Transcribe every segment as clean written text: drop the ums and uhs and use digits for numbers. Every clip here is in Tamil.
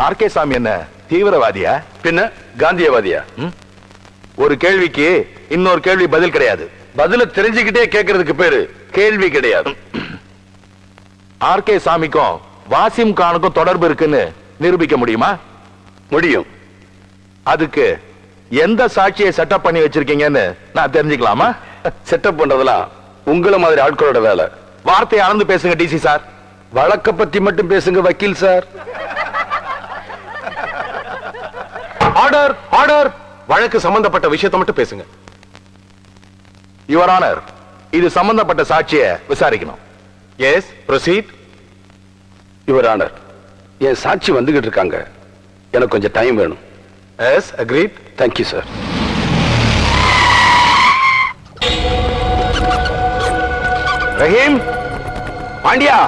ஆர்கே சாமி என்ன தீவிரவாதியா பின்ன காந்தியவாதியா? ஒரு கேள்விக்கு இன்னொரு கேள்வி பதில் கிடையாது. பதில தெரிஞ்சுக்கிட்டே கேட்கறதுக்கு பேரு கேள்வி கிடையாது. ஆர்கே சாமிக்கும் வாசிம் கானுக்கும் தொடர்பு இருக்குன்னு நிரூபிக்க முடியுமா? முடியும். அதுக்கு எந்த சாட்சியை செட்டப் பண்ணி வச்சிருக்கீங்கன்னு நான் தெரிஞ்சுக்கலாமா? செட்டப் பண்றதெல்லாம் உங்கள மாதிரி ஆட்களோட வேலை. வார்த்தையை அளந்து பேசுங்க டிசி சார். வழக்க பத்தி மட்டும் பேசுங்க வக்கீல் சார். Order order. வழக்கு சம்பந்தப்பட்ட விஷயத்தை மட்டும் பேசுங்க. யுவர் ஆனர், இது சம்பந்தப்பட்ட சாட்சியை விசாரிக்கணும். Yes, proceed. யுவர் ஆனர், என் சாட்சி வந்துகிட்டு இருக்காங்க. எனக்கு கொஞ்சம் டைம் வேணும். Yes, agreed. Thank you sir. Rahim, Pandya,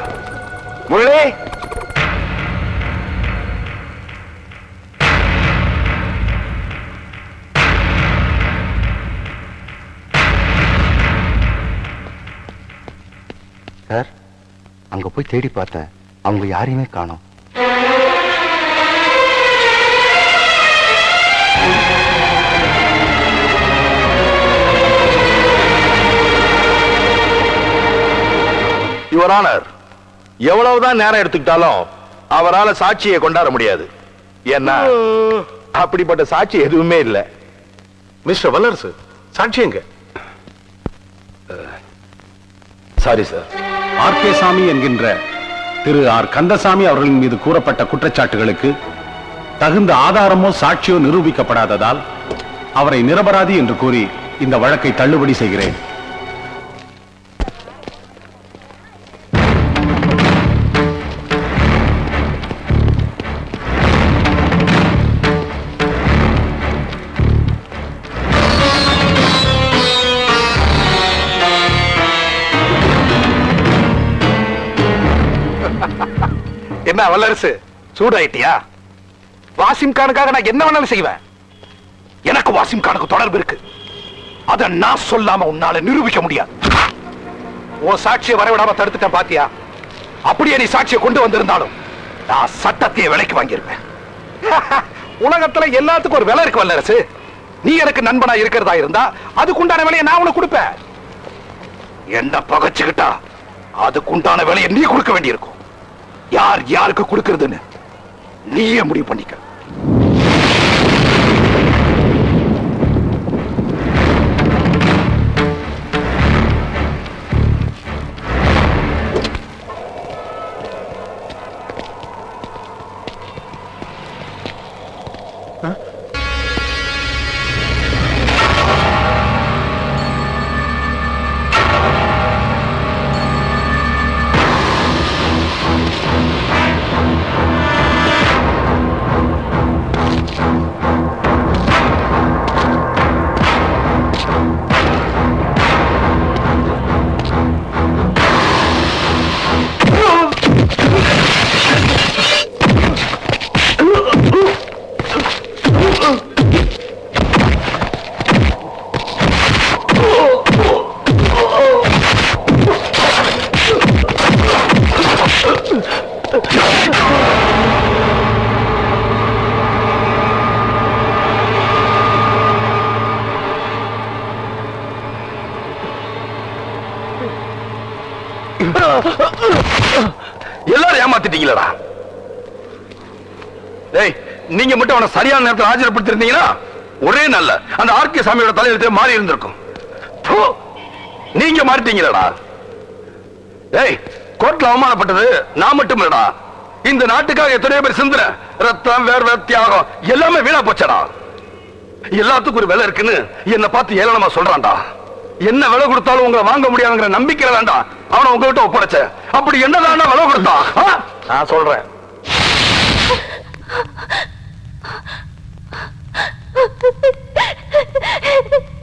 Murali, sir, அங்க போய் தேடி பார்த்தேன், அவங்க யாரையுமே காணோம். யுவர் ஆனர், எவ்வளவுதான் நேரம் எடுத்துக்கிட்டாலும் அவரால் சாட்சியை கொண்டாட முடியாது. ஏன்னா அப்படிப்பட்ட சாட்சி எதுவுமே இல்லை. மிஸ்டர் வல்லரசு, சாட்சி எங்க? Sorry sir. ஆர்கே சாமி என்கின்ற திரு ஆர் கந்தசாமி அவர்களின் மீது கூறப்பட்ட குற்றச்சாட்டுகளுக்கு தகுந்த ஆதாரமோ சாட்சியோ நிரூபிக்கப்படாததால் அவரை நிரபராதி என்று கூறி இந்த வழக்கை தள்ளுபடி செய்கிறேன். என்ன வல்லரசு, சூடாயிட்டியா? வாசிம் கானுக்காக நான் என்ன வேணாலும் செய்வேன். எனக்கு வாசிம் கானுக்கு தொடர்பு இருக்கு. அத நான் சொல்லாம உன்னால நிரூபிக்க முடியாது. உன் சாட்சியை வரவிடாம தடுத்துட்டேன் பாத்தியா? அப்படியே நீ சாட்சியை கொண்டு வந்திருந்தாலும் நான் சட்டத்தையே விலைக்கு வாங்கியிருப்பேன். உலகத்துல எல்லாத்துக்கும் ஒரு விலை இருக்கு வல்லரசு. நீ எனக்கு நண்பனா இருக்கிறதா இருந்தா அதுக்குண்டான விலையை நான் உனக்கு கொடுப்பேன். என்ன பகைச்சுக்கிட்டா அதுக்குண்டான விலையை நீ கொடுக்க வேண்டியிருக்கும். யார் யாருக்கு கொடுக்கிறதுன்னு நீயே முடிவு பண்ணிக்க. எல்லாரும் ஏமாத்திட்டீங்களா? நீங்க மட்டும் அவனை சரியான நேரத்தில் ஆஜர்படுத்திருந்தீங்கன்னா ஒரே நல்ல அந்த ஆர்கே சாமியோட தலையெழுத்தே மாறி இருந்திருக்கும். நீங்க மாறிட்டீங்களா? கோர்ட்ல அவமானப்பட்டது நான் மட்டும் இல்லடா. இந்த நாட்டுக்காக எத்தனையோ பேர் சிந்துற ரத்தம், வேர்வை, தியாகம் எல்லாமே வீணா போச்சடா. எல்லாத்துக்கும் ஒரு விலை இருக்குன்னு என்ன பார்த்து ஏளனமா சொல்றான்டா. என்ன விலை கொடுத்தாலும் உங்களை வாங்க முடியாதுங்கிற நம்பிக்கை வேண்டாம் அவனை உங்ககிட்ட ஒப்படைச்ச. அப்படி என்னதான் விலை கொடுத்தா? நான் சொல்றேன்.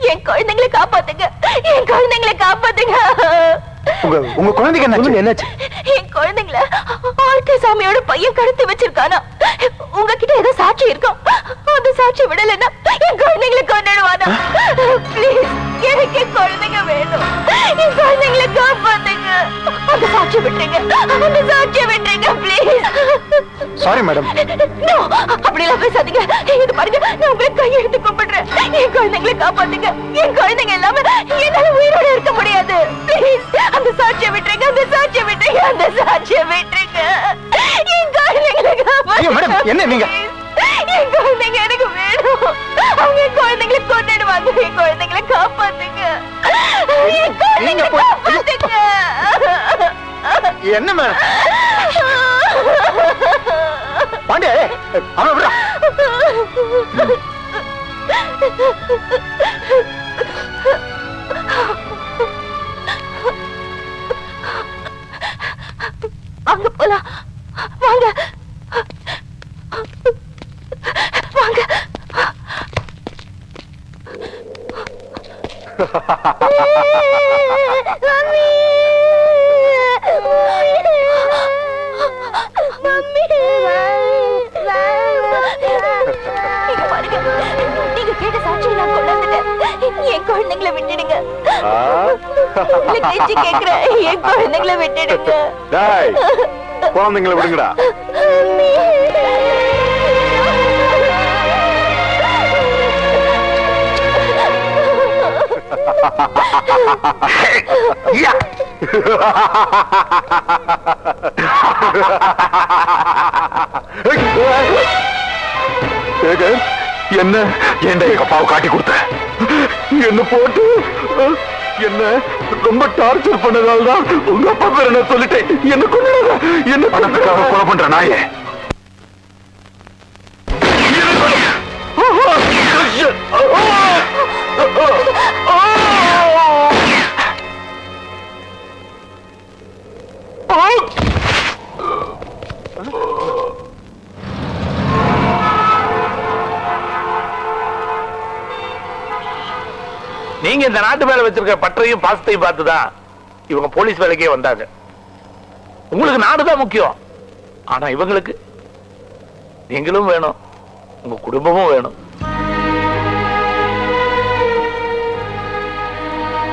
என் குழந்தைங்களை காப்பாத்துங்க, என் குழந்தைங்களை காப்பாத்துங்க. உங்க குழந்தைக்கு என்னாச்சு? என் குழந்தைங்களை ஆர்கே சாமியோட பையன் கடத்தி வச்சிருக்கானா? உங்ககிட்ட ஏதோ சாட்சி இருக்கும். அந்த சாட்சி விடலைன்னா என் குழந்தைங்களை கொண்டுடுவானா? பிளீஸ், எனக்கு என் குழந்தைங்க வேணும். என் குழந்தைங்களை காப்பாத்துங்க. அந்த சாட்சி விட்டுருங்க, அந்த சாட்சியை விட்டுருங்க பிளீஸ். Sorry madam. அப்படி எல்லாம் பேசாதீங்க. இது பாருங்க, நான் உங்களை கையெடுத்து கூப்பிடுறேன். என் குழந்தைங்களை காப்பாத்துங்க. என் குழந்தைங்க எல்லாமே என்னால உயிரோட இருக்க முடியாது. ப்ளீஸ் அந்த சாட்சியை விட்டுருங்க, அந்த சாட்சியை விட்டுருங்க, அந்த சாட்சியை விட்டுருங்க. என் குழந்தைங்களை காப்பாத்துங்க. மேடம் என்ன நீங்க? என் குழந்தைங்க எனக்கு வேணும். அவங்க என் குழந்தைங்களை கொண்டுடுவாங்க. என் குழந்தைங்களை காப்பாத்துங்க. என் குழந்தைங்களை காப்பாத்துங்க. என்ன மேடம்? பாண்டியா அவனை விடுறா. வாங்க போலாம். வாங்க வாங்க. நீங்க கேட்ட சாட்சியை நான் கொண்டாந்துட்டேன். என் குழந்தைங்களை விட்டுடுங்க. கேக்குறேன், என் குழந்தைங்களை விட்டுடுங்க. குழந்தைங்களை விடுங்கடா. என்ன ஏண்டா எங்க அப்பாவை காட்டி கொடுத்த? என்ன போட்டு என்ன ரொம்ப டார்ச்சர் பண்ணதால்தான் உங்க அப்பா பேர் நான் சொல்லிட்டேன். என்ன கொண்டு என்ன பணத்துக்காக கொலை பண்ற நாயே. நீங்க இந்த நாட்டு மேல வச்சிருக்க பற்றையும் பாசத்தையும் பார்த்துதான் இவங்க போலீஸ் வேலைக்கே வந்தாங்க. உங்களுக்கு நாடுதான் முக்கியம். ஆனா இவங்களுக்கு நீங்களும் வேணும், உங்க குடும்பமும் வேணும்.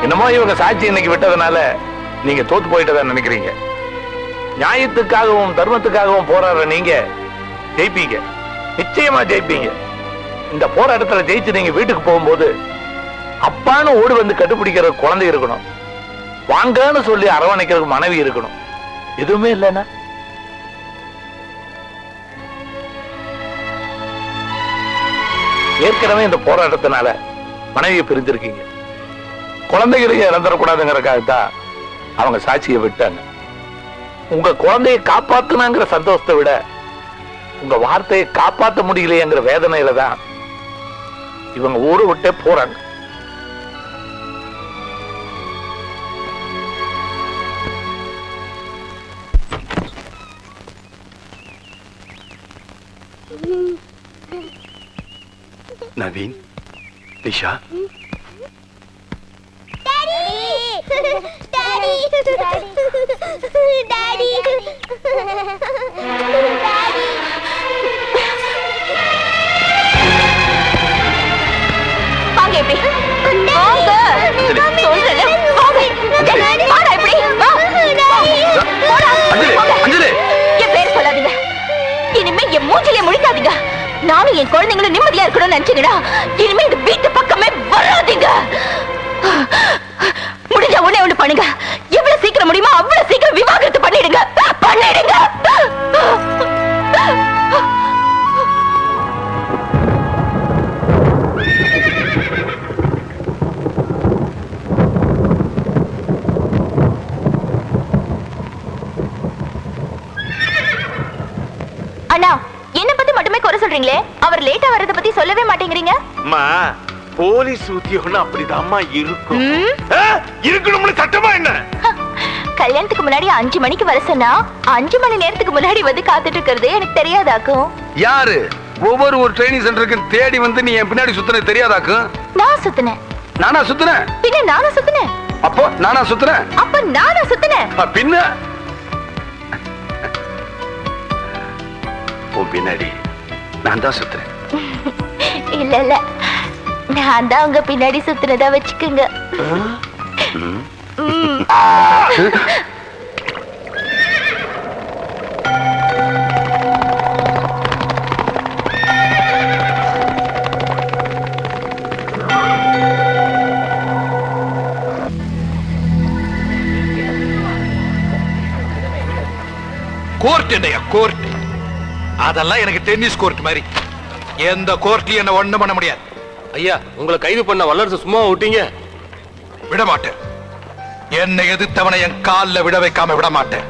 என்னமோ இவங்க சாட்சி இன்னைக்கு விட்டதுனால நீங்க தோத்து போயிட்டதா நினைக்கிறீங்க. நியாயத்துக்காகவும் தர்மத்துக்காகவும் போராடுற நீங்க ஜெயிப்பீங்க, நிச்சயமா ஜெயிப்பீங்க. இந்த போராட்டத்துல ஜெயிச்சு நீங்க வீட்டுக்கு போகும்போது அப்பான்னு ஓடி வந்து கட்டுப்பிடிக்கிற குழந்தை இருக்கணும், வாங்கன்னு சொல்லி அரவணைக்கிறதுக்கு மனைவி இருக்கணும். எதுவுமே இல்லைன்னா ஏற்கனவே இந்த போராட்டத்தினால மனைவியை பிரிஞ்சிருக்கீங்க. குழந்தைகளையும் இழந்துடக்கூடாதுங்கிறதுக்காகத்தான் அவங்க சாட்சியை விட்டாங்க. உங்க குழந்தையை காப்பாத்துனாங்கிற சந்தோஷத்தை விட உங்க வார்த்தையை காப்பாற்ற முடியலையேங்கிற வேதனையில தான் இவங்க ஊரை விட்டே போறாங்க. நவீன், நிஷா, இனிமே என் மூஞ்சிலே முழிக்காதீங்க. நானும் என் குழந்தைங்களும் நிம்மதியா இருக்கணும்னு நினைச்சீங்கடா. இனிமே இந்த வீட்டு பக்கமே வராதீங்க. முடிஞ்ச உடனே ஒண்ணு பண்ணுங்க. எவ்வளவு சீக்கிரம் முடியுமோ அவ்வளவு சீக்கிரம் விவாகரத்து பண்ணிடுங்க. பண்ணிடுங்க. அண்ணா, என்ன பத்தி மட்டுமே குறை சொல்றீங்களே, அவர் லேட்டா வரத பத்தி சொல்லவே மாட்டேங்கிறீங்க. அம்மா, போலீஸ் உத்தியோகம் அப்படிதாம்மா இருக்கும். இருக்கணும்னு சட்டமா என்ன? கல்யாணத்துக்கு முன்னாடி 5 மணிக்கு வர சொன்னா 5 மணி நேரத்துக்கு முன்னாடி வந்து காத்துட்டு இருக்கிறது எனக்கு தெரியாதாக்கும். யாரு ஒவ்வொரு ட்ரைனிங் சென்டருக்கு தேடி வந்து நீ என் பின்னாடி சுத்துன தெரியாதாக்கும்? நான் சுத்துனேன். நானா சுத்துனேன்? பின்ன நானா சுத்துனேன். அப்போ நானா சுத்துனேன்? அப்ப நானா சுத்துனேன். பின்ன உன் பின்னாடி நான் தான் சுத்துறேன். இல்ல இல்ல, நான் தான் உங்க பின்னாடி சுத்துனதா வச்சுக்குங்க. என்னைய கோர்ட்? அதெல்லாம் எனக்கு டென்னிஸ் கோர்ட் மாதிரி. எந்த கோர்ட்லயும் என்ன ஒண்ணும் பண்ண முடியாது. ஐயா, உங்களை கைது பண்ண வல்லரசு சும்மா விட்டீங்க? விட மாட்டேன். என்னை எதிர்த்தவனை என் காலில் விட வைக்காம விட மாட்டேன்.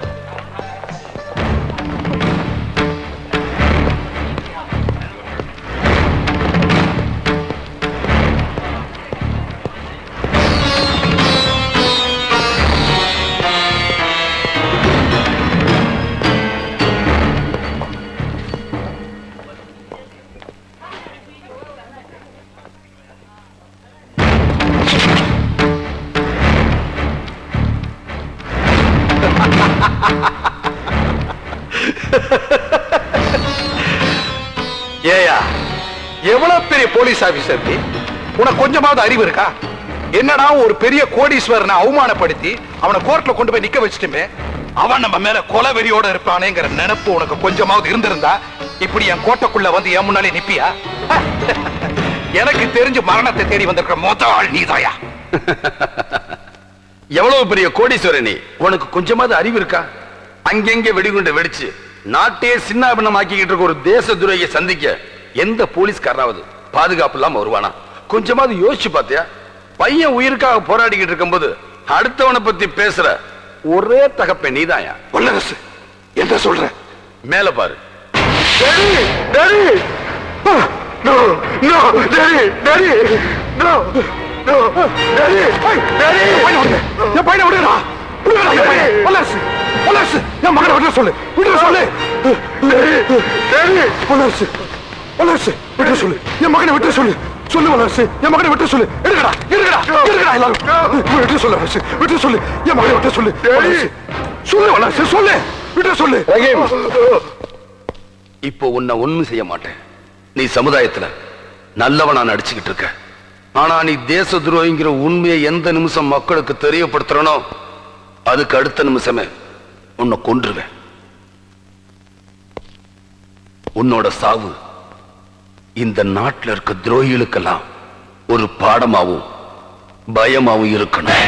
ஏயா, எவ்வளவு பெரிய போலீஸ் ஆபீசர் நீ? உனக்கு கொஞ்சமாவது அறிவு இருக்கா? என்னடா ஒரு பெரிய கோடீஸ்வரனை அவமானப்படுத்தி அவனை கோர்ட்ல கொண்டு போய் நிக்க வச்சுட்டுமே அவன் நம்ம மேல கொலவெறியோட இருப்பானேங்கிற நினைப்பு உனக்கு கொஞ்சமாவது இருந்திருந்தா இப்படி என் கோட்டைக்குள்ள வந்து என் முன்னாலே நிப்பியா? எனக்கு தெரிஞ்சு மரணத்தை தேடி வந்திருக்கிற மொத்த ஆள் நீதாயா. எவ்வளவு பெரிய கோடீஸ்வரன் நீ, உனக்கு கொஞ்சமாவது அறிவு இருக்கா? அங்கெங்க வெடிகுண்டை வெடிச்சு நாட்டையே சின்னாபின்னமாக்கிட்டு இருக்க ஒரு தேச துரோகியை சந்திக்க எந்த போலீஸ்காரனாவது பாதுகாப்பு இல்லாம வருவானா? கொஞ்சமாவது யோசிச்சு பாத்தியா? பையன் உயிருக்காக போராடிக்கிட்டு இருக்கும்போது அடுத்தவனை பத்தி பேசுற ஒரே தகப்ப நீதாயா. வல்லரசு என்ன சொல்ற? மேல பாரு. என் மகனை விட்டு சொல்லு, விட்டு சொல்லு. வல்லரசு, வல்லரசு விட்டு சொல்லு, என் மகனை விட்டு சொல்லு. சொல்லு வல்லரசு, என் மகனை விட்டு சொல்லு. எடுக்கடா, எடுக்கடா, எடுக்கடா எல்லாரும். விட்டு சொல்லு வல்லரசு, விட்டு சொல்லு, என் மகனை விட்டு சொல்லு. சொல்லு வல்லரசு, சொல்லு, விட்டு சொல்லு. இப்போ உன்னை ஒண்ணும் செய்ய மாட்டேன். நீ சமுதாயத்துல நல்லவனா நடிச்சுக்கிட்டு இருக்க. ஆனா நீ தேச துரோகிங்கிற உண்மையை எந்த நிமிஷம் மக்களுக்கு தெரியப்படுத்துறனோ அதுக்கு அடுத்த நிமிஷமே உன்னை கொன்றுவேன். உன்னோட சாவு இந்த நாட்டில் இருக்க துரோகிகளுக்கெல்லாம் ஒரு பாடமாவும் பயமாவும் இருக்கணும்.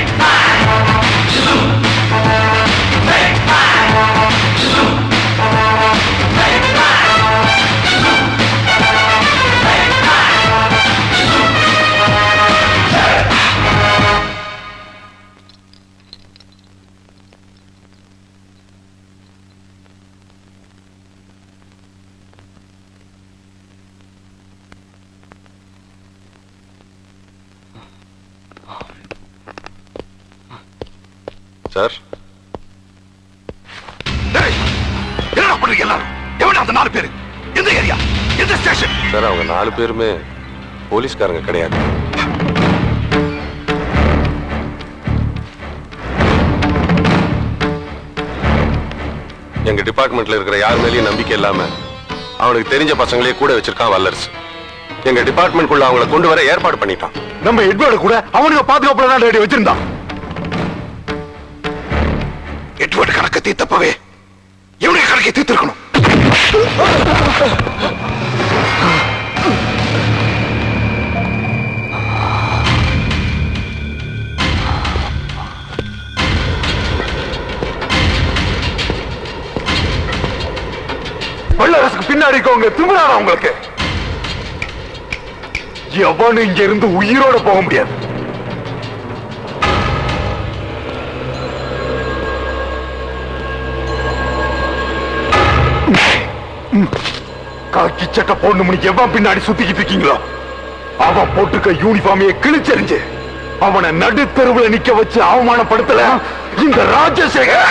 சார், என்ன பண்றீங்க எல்லாரும்? எவனா அந்த 4 பேரு? எந்த ஏரியா, எந்த ஸ்டேஷன்? சார், அவங்க 4 பேருமே போலீஸ்காரங்க கிடையாது. எங்க டிபார்ட்மெண்ட்ல இருக்கிற யார் மேலேயும் நம்பிக்கை இல்லாம அவனுக்கு தெரிஞ்ச பசங்களே கூட வச்சிருக்கான் வல்லரசு. எங்க டிபார்ட்மெண்ட்குள்ள அவங்கள கொண்டு வர ஏற்பாடு பண்ணிட்டான். நம்ம எட்வர்டு கூட அவனுக்கு பாதுகாப்புல தான் ரெடி வச்சிருந்தான். எட்வர்டு கணக்கு தீர்த்தப்பவே இவனுக்கு கணக்கை தீர்த்திருக்கணும். வல்லரசுக்கு பின்னாடி இருக்கவங்க திமிரான உங்களுக்கு எவனும் இங்க இருந்து உயிரோட போக முடியாது. காக்கி சட்டை போடணும்னு எவன் பின்னாடி சுத்திக்கிட்டு இருக்கீங்களோ அவன் போட்டுக்க யூனிஃபார்மையை கிழிச்செறிஞ்சு அவனை நடுத்தெருவுல நிக்க வச்சு அவமானப்படுத்தல இந்த ராஜசேகர்.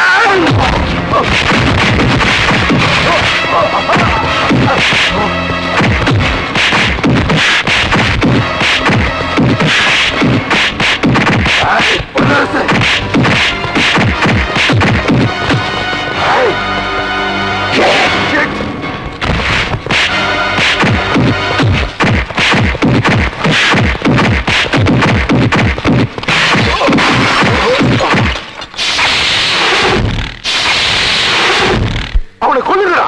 அவனை கொல்லுடா.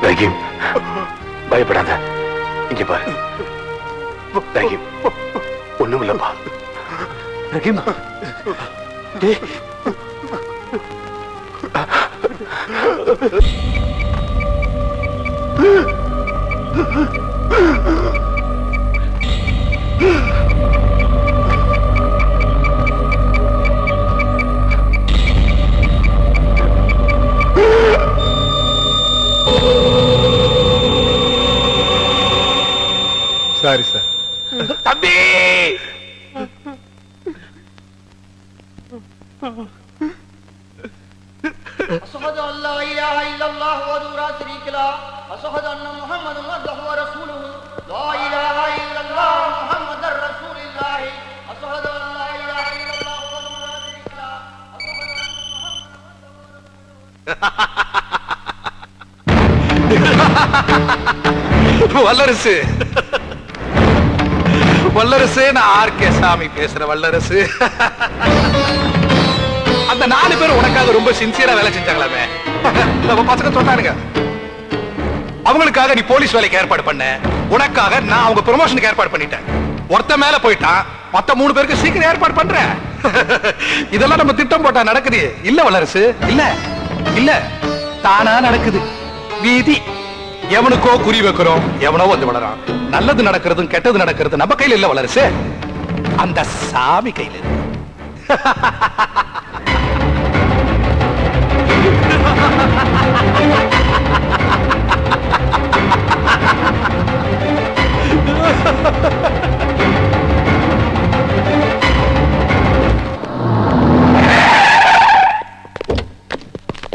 ரஹீம், பயப்படாத. இங்க பாரு ரஹீம், ஒண்ணும் இல்லப்பா. Rahim, sorry sir. தம்பி, أشهد أن لا إله إلا الله وحده لا شريك له أشهد أن محمدا عبده ورسوله لا إله إلا الله محمد رسول الله أشهد أن لا إله إلا الله وحده لا شريك له أشهد أن வல்லரசு, வல்லரசு, நான் ஆர்கே சாமி பேசுற வல்லரசு. அந்த 4 பேர் உனக்காக ரொம்ப சின்சியரா வேலை செஞ்சாங்களாமே. நம்ம பசங்க சொன்னானுங்க, அவங்களுக்காக நீ போலீஸ் வேலைக்கு ஏற்பாடு பண்ண, உனக்காக நான் அவங்க ப்ரமோஷனுக்கு ஏற்பாடு பண்ணிட்டேன். ஒருத்த மேல போயிட்டான், மத்த 3 பேருக்கு சீக்கிரம் ஏற்பாடு பண்றேன். இதெல்லாம் நம்ம திட்டம் போட்டா நடக்குது இல்ல வல்லரசு? இல்ல இல்ல, தானா நடக்குது. வீதி எவனுக்கோ குறி வைக்கிறோம், எவனோ வந்து வளரான். நல்லது நடக்கிறதும் கெட்டது நடக்கிறது நம்ம கையில இல்ல வல்லரசு, அந்த சாமி கையில இருக்கு.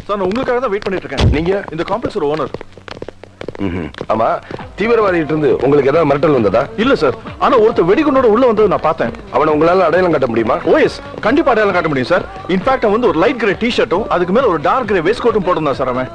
சார், நான் உங்களுக்காக தான் வெயிட் பண்ணிட்டு இருக்கேன். நீங்க இந்த காம்ப்ளெக்ஸ் ஓனர். ஆமா, தீவிரவாதிகிட்ட இருந்து உங்களுக்கு ஏதாவது மிரட்டல் வந்ததா? இல்ல சார், ஆனா ஒருத்தர் வெடிகுண்டோட உள்ள வந்தது நான் பார்த்தேன். அவனை உங்களால அடையாளம் காட்ட முடியுமா? ஓஎஸ், கண்டிப்பா அடையாளம் காட்ட முடியும் சார். இன்ஃபேக்ட் அவன் வந்து ஒரு லைட் கிரே டி-ஷர்ட்டும் அதுக்கு மேல ஒரு டார்க் கிரே வேஸ்ட் கோட்டும் போட்டிருந்தான் சார். அவன்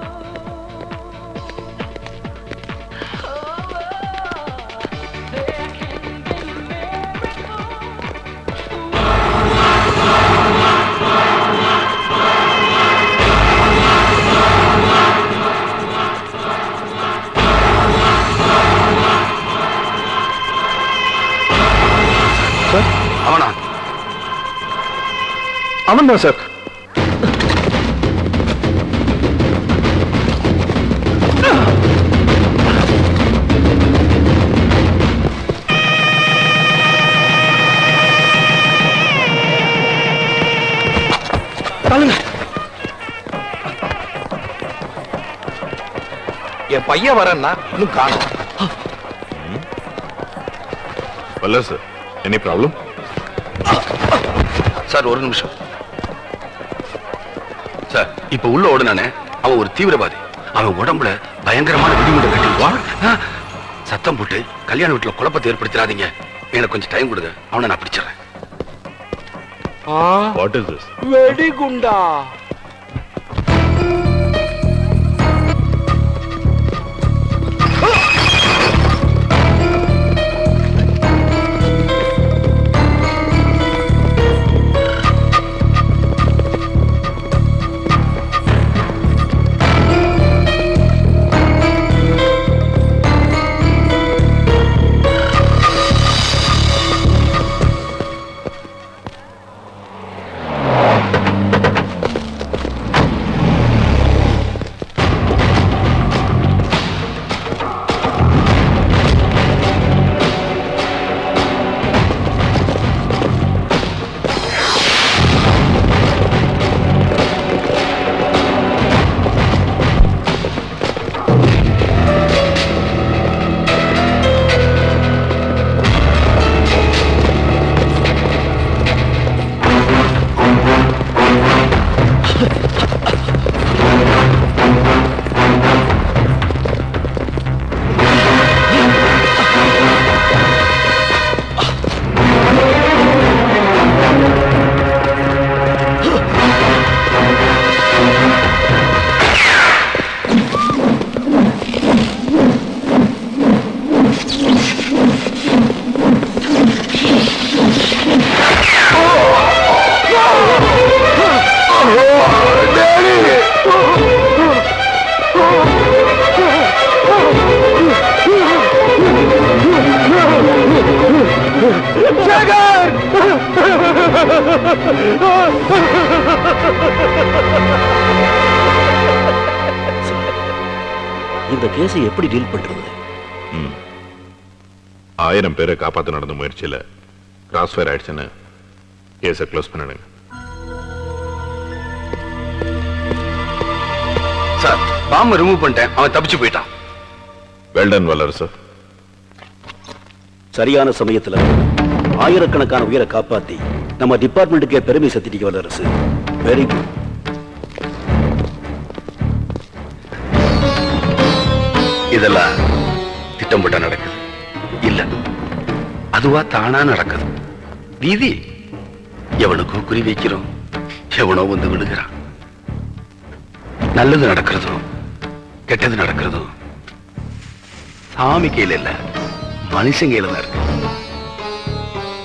அவனா? அவன் தான் சார். என் பையன் வரேன்னா இன்னும் காணும். வல்லரசு, எனி ப்ராப்ளம்? சார், ஒரு நிமிஷம் சார். இப்ப உள்ள ஓடுனானே, அவன் ஒரு தீவிரவாதி. அவன் உடம்புல பயங்கரமான வெடிகுண்டை கட்டிடுவான். சத்தம் போட்டு கல்யாண வீட்டுல குழப்பத்தை ஏற்படுத்திடாதீங்க. எனக்கு கொஞ்சம் டைம் கொடுங்க, அவனை நான் பிடிச்சிடறேன். What is this? வெடிகுண்டா? இந்த கேஸை எப்படி டீல் பண்றது? 1000 பேரை காப்பாற்ற நடந்த முயற்சியில கிராஸ் ஃபயர் ஆயிடுச்சுன்னு கேஸை க்ளோஸ் பண்ணிடுங்க. சார், பாம்பை ரிமூவ் பண்ணிட்டேன், அவன் தப்பிச்சு போயிட்டான். வெல்டன் வல்லரசு. சரியான சமயத்துல ஆயிரக்கணக்கான உயிரை காப்பாத்தி நம்ம டிபார்ட்மெண்ட்டுக்கே பெருமை சேர்த்திட்டீங்க வல்லரசு. Very good. இதெல்லாம் திட்டம் போட்டா நடக்குது இல்ல, அதுவா தானா நடக்குது. வீதி எவனுக்கோ குறி வைக்கிறோம், எவனோ வந்து விழுகிறான். நல்லது நடக்கிறதோ கெட்டது நடக்கிறதோ சாமி கையில இல்ல, மனுஷன் கையில தான் இருக்கு.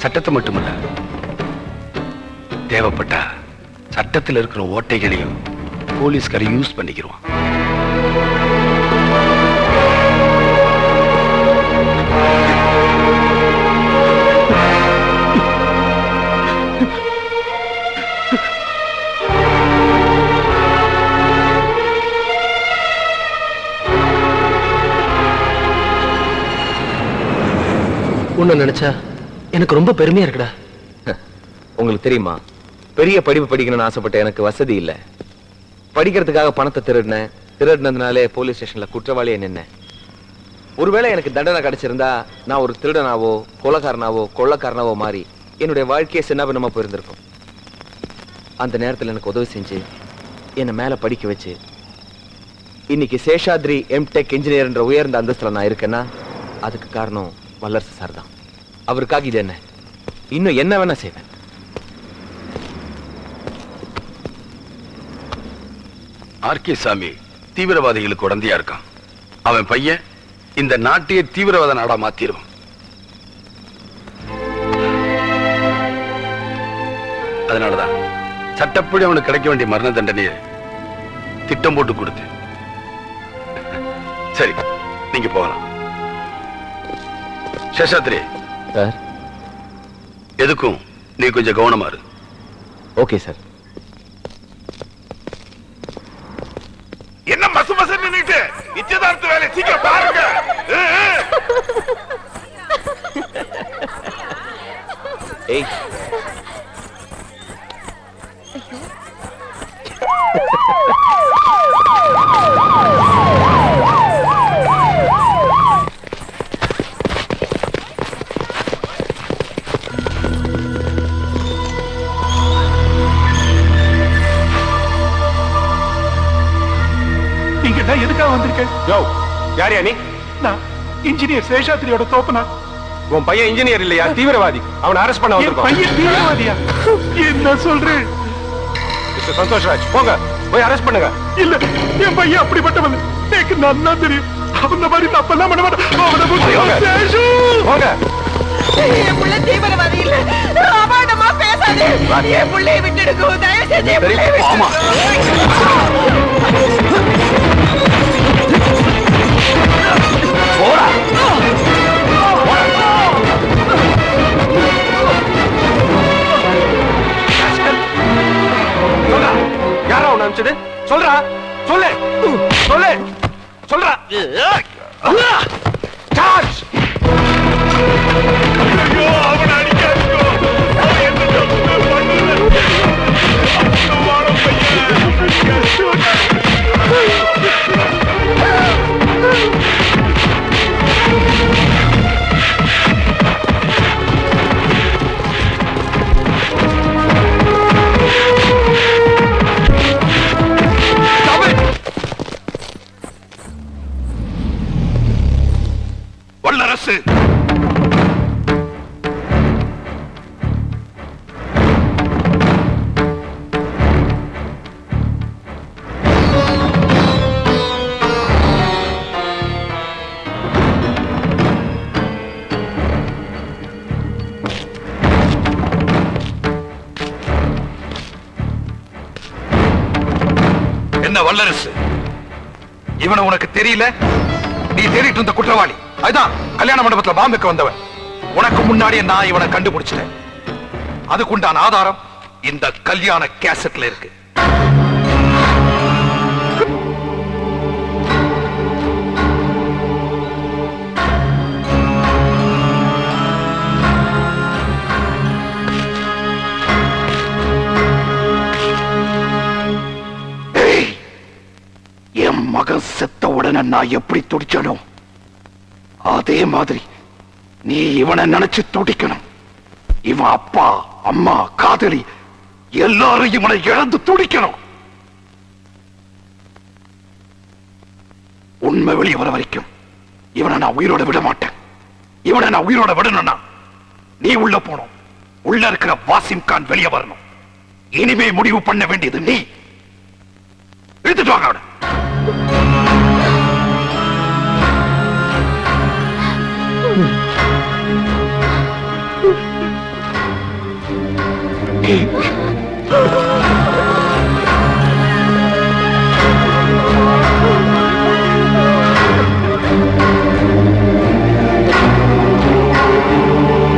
சட்டத்தை மட்டுமல்ல, தேவைப்பட்டா சட்டத்தில் இருக்கிற ஓட்டைகளையும் போலீஸ்கார யூஸ் பண்ணிக்கிறோம். உன்னை நினைச்சா எனக்கு ரொம்ப பெருமையா இருக்குடா. உங்களுக்கு தெரியுமா, பெரிய படிப்பு படிக்கணும்னு ஆசைப்பட்ட எனக்கு வசதி இல்ல. படிக்கிறதுக்காக பணத்தை திருடினதுனாலே போலீஸ் ஸ்டேஷன்ல குற்றவாளியா நின்னேன். ஒருவேளை எனக்கு தண்டனை கிடைச்சிருந்தா நான் ஒரு திருடனாவோ கொலைக்காரனாவோ கொள்ளக்காரனாவோ மாறி என்னுடைய வாழ்க்கையை சின்னபின்னமா போயிருந்திருக்கும். அந்த நேரத்தில் எனக்கு உதவி செஞ்சு என்னை மேல படிக்க வச்சு இன்னைக்கு சேஷாத்ரி எம்டெக் இன்ஜினியர் என்ற உயர்ந்த அந்தஸ்துல நான் இருக்கேன்னா அதுக்கு காரணம் வல்லரசு சார் தான். அவருக்காக இது என்ன இன்னும் என்ன வேணா செய்வேன். ஆர்கே சாமி தீவிரவாதிகளுக்கு உடந்தையா இருக்கான். அவன் பையன் இந்த நாட்டையே தீவிரவாத நாடா மாத்திருவான். அதனாலதான் சட்டப்படி அவனுக்கு கிடைக்க வேண்டிய மரண தண்டனையை திட்டம் போட்டு கொடுத்து. சரி, நீங்க போகலாம். சேஷாத்ரி சார், எதுக்கும் நீ கொஞ்சம் கவனமா இரு. Okay sir. என்ன மசு மசு நின்னுட்டு நிச்சயதார்த்த வேலை சீக்கிரம் பாருங்க. ஏய், எதுக்காக வந்திருக்கேன்? யாரியா நீ? நான் இன்ஜினியர் சேஷாத்ரியோட தோப்பனா. உன் பையன் இன்ஜினியர் இல்லையா, தீவிரவாதி. அவனை அரெஸ்ட் பண்ண வந்திருக்கோம். பையன் தீவிரவாதியா? என்ன சொல்றேன்? மிஸ்டர் சந்தோஷ் ராஜ், போங்க போய் அரெஸ்ட் பண்ணுங்க. இல்ல, என் பையன் அப்படிப்பட்டவன். எனக்கு நல்லா தெரியும். அந்த மாதிரி தப்பெல்லாம் பண்ண மாட்டான். போங்க. என் புள்ள தீவிரவாதி இல்ல. அபாண்டமா பேசாதே. என் புள்ளையை விட்டுடுங்க. தயவு செஞ்சு என் புள்ளையை விட்டுடுங்க. போடா. யாரா உன்னை அனுப்பிச்சது? சொல்றா, சொல்லு சொல்லு சொல்றா. சார்ஜ். அவனை அடிக்காதீங்க. வல்லரசு என்ன? வல்லரசு இவனை உனக்கு தெரியல? நீ தேடிட்டு இருந்த குற்றவாளி அதுதான் கல்யாண மண்டபத்துல பாம்புக்கு வந்தவன். உனக்கு முன்னாடியே நான் இவனை கண்டுபிடிச்சிட்டேன். அதுக்குண்டான ஆதாரம் இந்த கல்யாண கேசட்ல இருக்கு. என் மகன் செத்த உடனே நான் எப்படி துடிச்சனோ அதே மாதிரி நீ இவனை நினைச்சு துடிக்கணும். இவன் அப்பா, அம்மா, காதலி எல்லாரும் இவனை இழந்து துடிக்கணும். உண்மை வெளியே வர வரைக்கும் இவனை நான் உயிரோட விட மாட்டேன். இவனை நான் உயிரோட விடணும்னா நீ உள்ள போனோம். உள்ள இருக்கிற வாசிம் கான் வெளியே வரணும். இனிமே முடிவு பண்ண வேண்டியது நீ. எடுத்துட்டு வாங்க அவனை.